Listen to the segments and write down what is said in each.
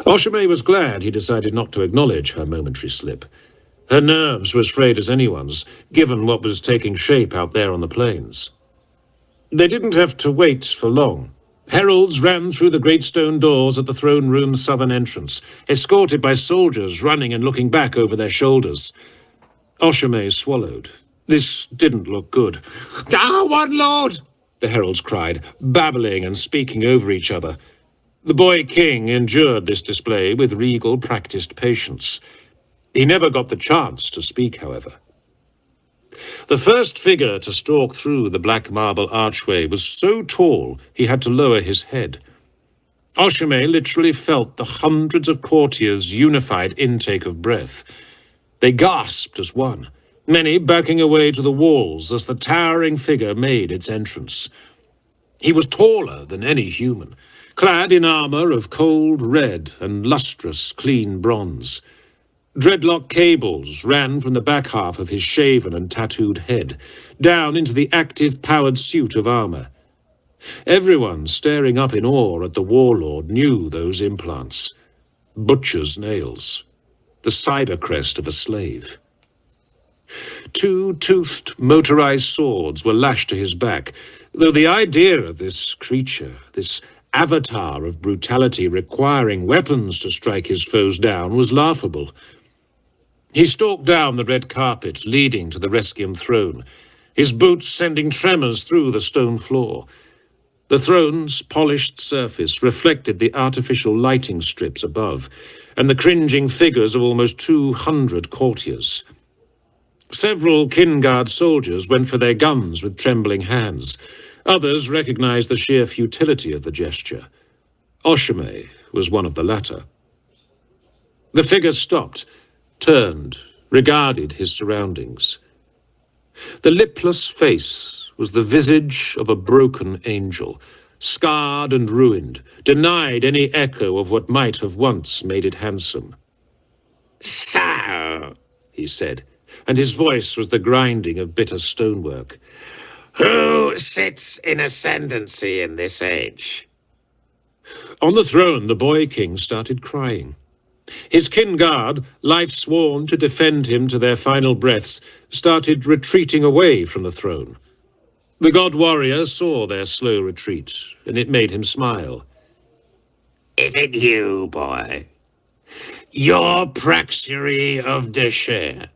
Oshime was glad he decided not to acknowledge her momentary slip. Her nerves were as frayed as anyone's, given what was taking shape out there on the plains. They didn't have to wait for long. Heralds ran through the great stone doors at the throne room's southern entrance, escorted by soldiers running and looking back over their shoulders. Oshime swallowed. This didn't look good. One lord! The heralds cried, babbling and speaking over each other. The boy king endured this display with regal, practiced patience. He never got the chance to speak, however. The first figure to stalk through the black marble archway was so tall he had to lower his head. Oshime literally felt the hundreds of courtiers' unified intake of breath. They gasped as one, many backing away to the walls as the towering figure made its entrance. He was taller than any human, clad in armor of cold red and lustrous, clean bronze. Dreadlock cables ran from the back half of his shaven and tattooed head, down into the active, powered suit of armor. Everyone staring up in awe at the warlord knew those implants. Butcher's nails. The cyber crest of a slave. Two toothed, motorized swords were lashed to his back, though the idea of this creature, this avatar of brutality requiring weapons to strike his foes down, was laughable. He stalked down the red carpet leading to the Rescium throne, his boots sending tremors through the stone floor. The throne's polished surface reflected the artificial lighting strips above, and the cringing figures of almost 200 courtiers. Several Kinguard soldiers went for their guns with trembling hands. Others recognized the sheer futility of the gesture. Oshime was one of the latter. The figure stopped, turned, regarded his surroundings. The lipless face was the visage of a broken angel, scarred and ruined, denied any echo of what might have once made it handsome. "Sire," he said, and his voice was the grinding of bitter stonework. "Who sits in ascendancy in this age?" On the throne, the boy king started crying. His kin-guard, life-sworn to defend him to their final breaths, started retreating away from the throne. The god warrior saw their slow retreat, and it made him smile. "Is it you, boy? Your Praxury of Deshere?"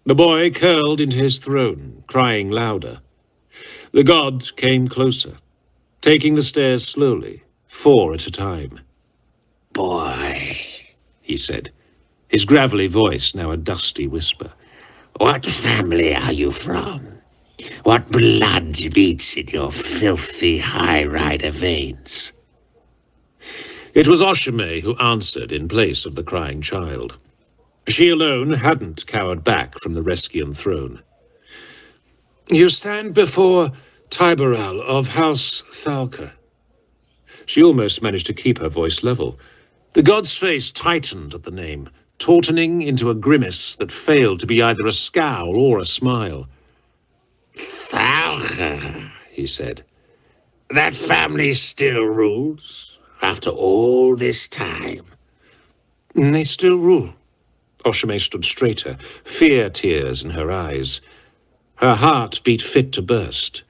The boy curled into his throne, crying louder. The god came closer, taking the stairs slowly, 4 at a time. "Boy," he said, his gravelly voice now a dusty whisper. "What family are you from? What blood beats in your filthy High Rider veins?" It was Oshime who answered in place of the crying child. She alone hadn't cowered back from the Rescium throne. "You stand before Tyberal of House Thalca." She almost managed to keep her voice level. The god's face tightened at the name, tautening into a grimace that failed to be either a scowl or a smile. "Thalca," he said. "That family still rules, after all this time?" "They still rule." Oshime stood straighter, fear tears in her eyes. Her heart beat fit to burst.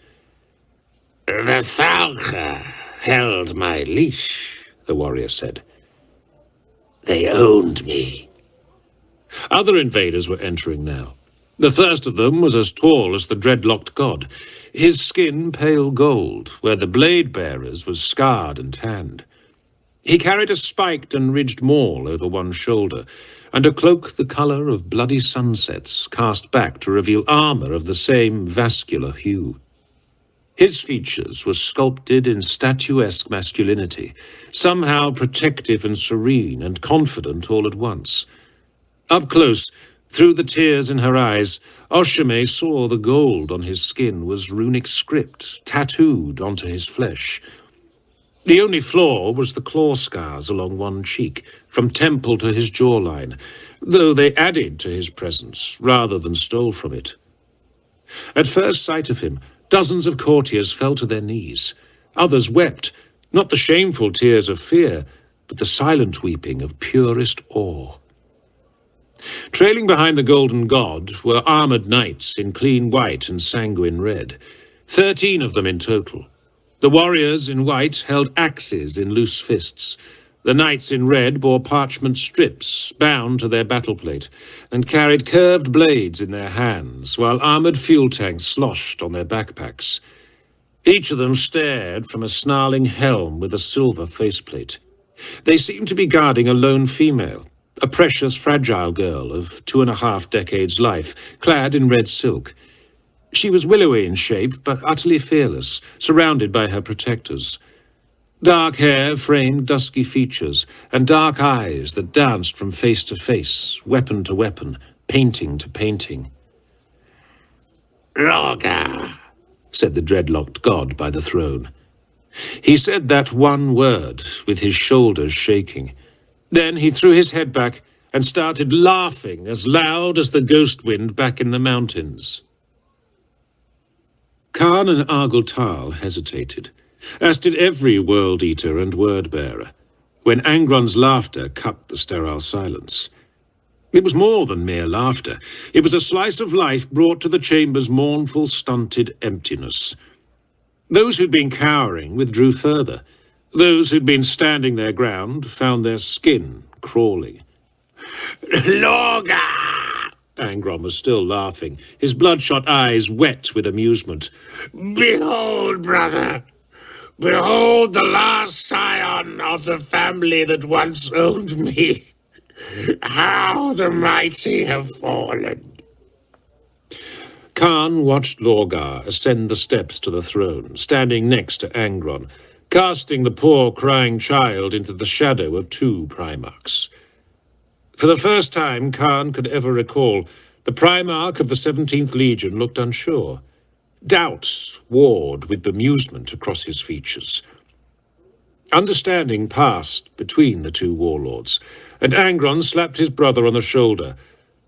"The Thalca held my leash," the warrior said. "They owned me." Other invaders were entering now. The first of them was as tall as the dreadlocked god, his skin pale gold, where the blade-bearer's was scarred and tanned. He carried a spiked and ridged maul over one shoulder, and a cloak the color of bloody sunsets cast back to reveal armor of the same vascular hue. His features were sculpted in statuesque masculinity, somehow protective and serene and confident all at once. Up close, through the tears in her eyes, Oshime saw the gold on his skin was runic script tattooed onto his flesh. The only flaw was the claw scars along one cheek, from temple to his jawline, though they added to his presence rather than stole from it. At first sight of him, dozens of courtiers fell to their knees. Others wept, not the shameful tears of fear, but the silent weeping of purest awe. Trailing behind the golden god were armoured knights in clean white and sanguine red, 13 of them in total. The warriors in white held axes in loose fists. The knights in red bore parchment strips bound to their battle plate and carried curved blades in their hands, while armoured fuel tanks sloshed on their backpacks. Each of them stared from a snarling helm with a silver faceplate. They seemed to be guarding a lone female, a precious, fragile girl of 2.5 decades' life, clad in red silk. She was willowy in shape, but utterly fearless, surrounded by her protectors. Dark hair framed dusky features, and dark eyes that danced from face to face, weapon to weapon, painting to painting. "Lorgar," said the dreadlocked god by the throne. He said that one word, with his shoulders shaking. Then he threw his head back and started laughing as loud as the ghost wind back in the mountains. Khan and Argyltal hesitated, as did every world-eater and word-bearer, when Angron's laughter cut the sterile silence. It was more than mere laughter. It was a slice of life brought to the chamber's mournful, stunted emptiness. Those who'd been cowering withdrew further. Those who'd been standing their ground found their skin crawling. "Lorgar!" Angron was still laughing, his bloodshot eyes wet with amusement. "Behold, brother! Behold the last scion of the family that once owned me! How the mighty have fallen!" Khan watched Lorgar ascend the steps to the throne, standing next to Angron, casting the poor crying child into the shadow of 2 Primarchs. For the first time Khan could ever recall, the Primarch of the 17th Legion looked unsure. Doubt warred with bemusement across his features. Understanding passed between the 2 warlords, and Angron slapped his brother on the shoulder.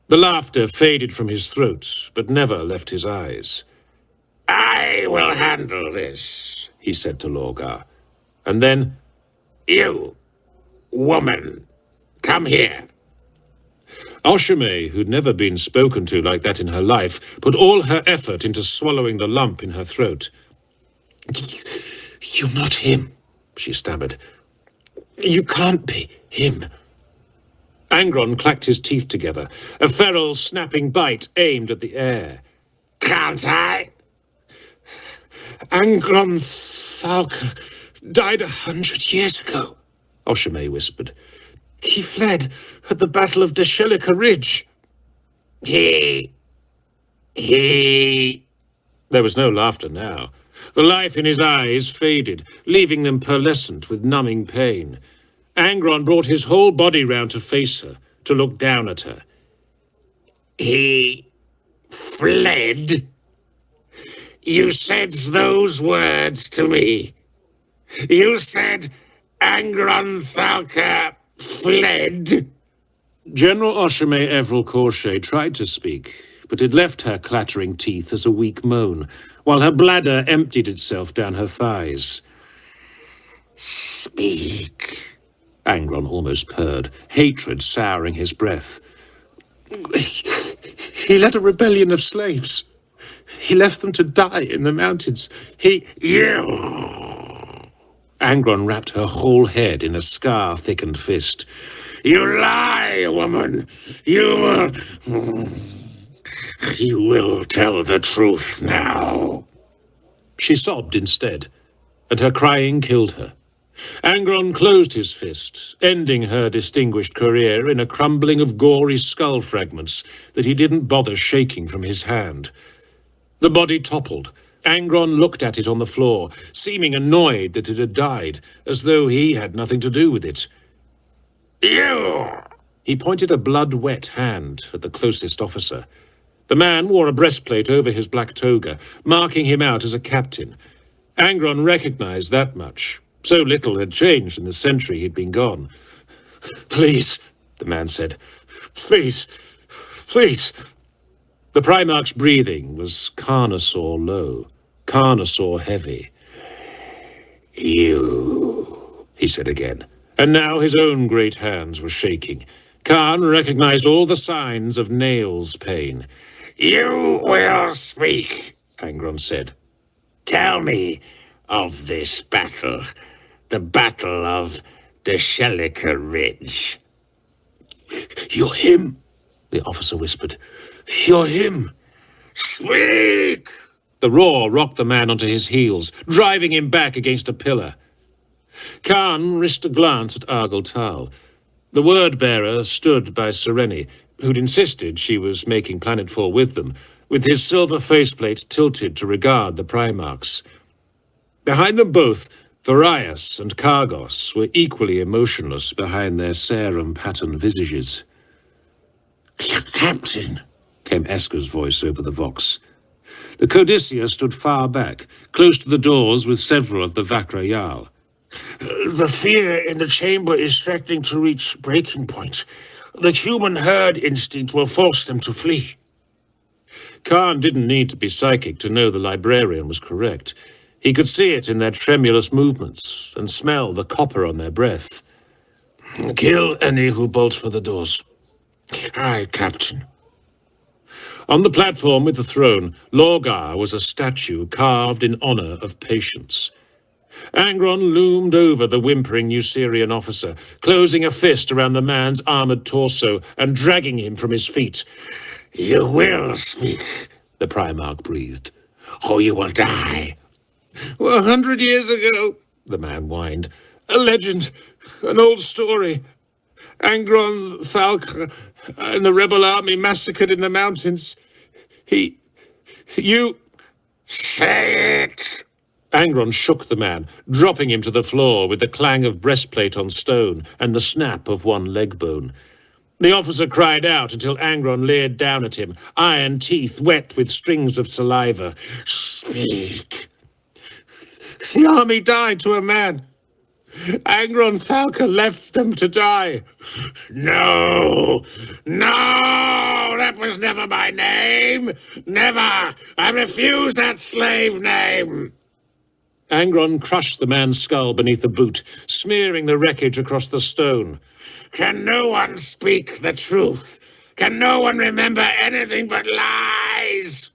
The laughter faded from his throat, but never left his eyes. "I will handle this," he said to Lorgar. And then, "You, woman, come here." Oshame, who'd never been spoken to like that in her life, put all her effort into swallowing the lump in her throat. "You're not him," she stammered. "You can't be him." Angron clacked his teeth together, a feral, snapping bite aimed at the air. "Can't I?" "Angron Thalka died 100 years ago," Oshame whispered. "He fled at the Battle of Deshelika Ridge." He... There was no laughter now. The life in his eyes faded, leaving them pearlescent with numbing pain. Angron brought his whole body round to face her, to look down at her. "He fled? You said those words to me. You said Angron Thalka fled?" General Oshame Everil Corchet tried to speak, but it left her clattering teeth as a weak moan, while her bladder emptied itself down her thighs. "Speak," Angron almost purred, hatred souring his breath. "He led a rebellion of slaves. He left them to die in the mountains. You..." Angron wrapped her whole head in a scar-thickened fist. "You lie, woman! You will tell the truth now." She sobbed instead, and her crying killed her. Angron closed his fist, ending her distinguished career in a crumbling of gory skull fragments that he didn't bother shaking from his hand. The body toppled. Angron looked at it on the floor, seeming annoyed that it had died, as though he had nothing to do with it. "You!" He pointed a blood-wet hand at the closest officer. The man wore a breastplate over his black toga, marking him out as a captain. Angron recognized that much. So little had changed in the century he'd been gone. "Please," the man said. "Please, please." The Primarch's breathing was carnosaur low, carnosaur heavy. "You," he said again, and now his own great hands were shaking. Khan recognized all the signs of Nail's pain. "You will speak," Angron said. "Tell me of this battle, the Battle of the Shelliker Ridge." "You're him," the officer whispered. "You're him." "Speak!" The roar rocked the man onto his heels, driving him back against a pillar. Khan risked a glance at Argyle Tal. The word-bearer stood by Sereni, who'd insisted she was making planetfall with them, with his silver faceplate tilted to regard the Primarchs. Behind them both, Varias and Kargos were equally emotionless behind their serum-patterned visages. "Captain," came Esker's voice over the vox. The Codicia stood far back, close to the doors with several of the Vakrayal. "The fear in the chamber is threatening to reach breaking point. The human herd instinct will force them to flee." Khan didn't need to be psychic to know the librarian was correct. He could see it in their tremulous movements and smell the copper on their breath. "Kill any who bolt for the doors." "Aye, Captain." On the platform with the throne, Lorgar was a statue carved in honor of patience. Angron loomed over the whimpering Nucerian officer, closing a fist around the man's armored torso and dragging him from his feet. "You will speak," the Primarch breathed. "or you will die." 100 years ago, the man whined. A legend, an old story. Angron Thalk and the rebel army massacred in the mountains. You... "Say it!" Angron shook the man, dropping him to the floor with the clang of breastplate on stone and the snap of one leg bone. The officer cried out until Angron leered down at him, iron teeth wet with strings of saliva. "Speak." The army died to a man. Angron Thalka left them to die. "No! No! That was never my name! Never! I refuse that slave name!" Angron crushed the man's skull beneath a boot, smearing the wreckage across the stone. "Can no one speak the truth? Can no one remember anything but lies?"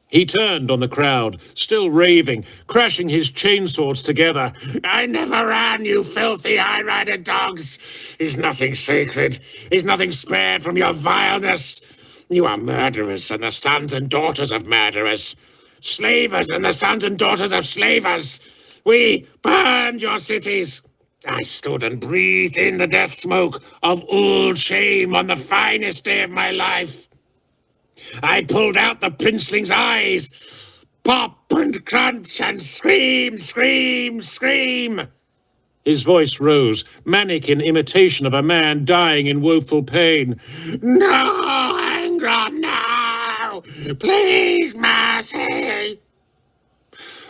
He turned on the crowd, still raving, crashing his chainswords together. "I never ran, you filthy high-rider dogs! Is nothing sacred? Is nothing spared from your vileness? You are murderers and the sons and daughters of murderers. Slavers and the sons and daughters of slavers. We burned your cities. I stood and breathed in the death smoke of old shame on the finest day of my life. I pulled out the princeling's eyes. Pop and crunch and scream, scream, scream." His voice rose, manic in imitation of a man dying in woeful pain. "No, Angron, no! Please, mercy!"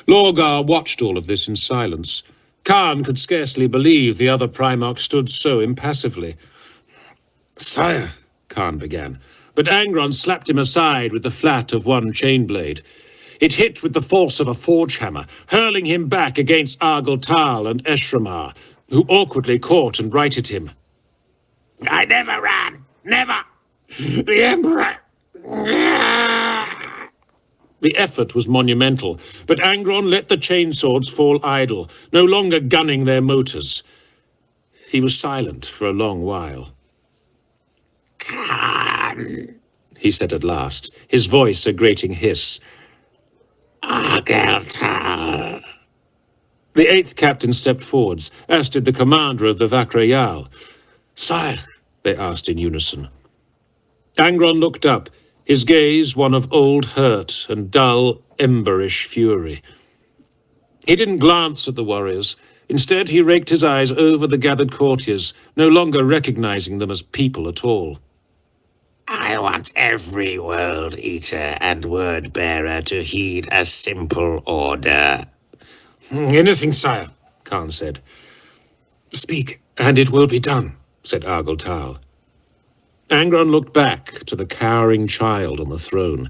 Lorgar watched all of this in silence. Khan could scarcely believe the other Primarch stood so impassively. "Sire," Khan began, but Angron slapped him aside with the flat of one chain blade. It hit with the force of a forge hammer, hurling him back against Argyle Tal and Eshramar, who awkwardly caught and righted him. "I never ran! Never! The Emperor!" The effort was monumental, but Angron let the chainswords fall idle, no longer gunning their motors. He was silent for a long while. "Khan," he said at last, his voice a grating hiss. "Argyle Tal." The 8th captain stepped forwards, as did the commander of the Vakrayal. "Sire," they asked in unison. Angron looked up, his gaze one of old hurt and dull, emberish fury. He didn't glance at the warriors. Instead, he raked his eyes over the gathered courtiers, no longer recognizing them as people at all. "I want every world eater and word bearer to heed a simple order." "Anything, sire," Khan said. "Speak, and it will be done," said Argyle Tal. Angron looked back to the cowering child on the throne,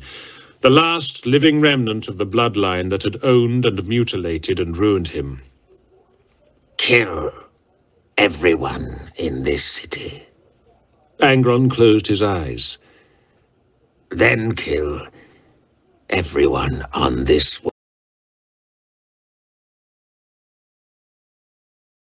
the last living remnant of the bloodline that had owned and mutilated and ruined him. "Kill everyone in this city. Angron closed his eyes. Then kill everyone on this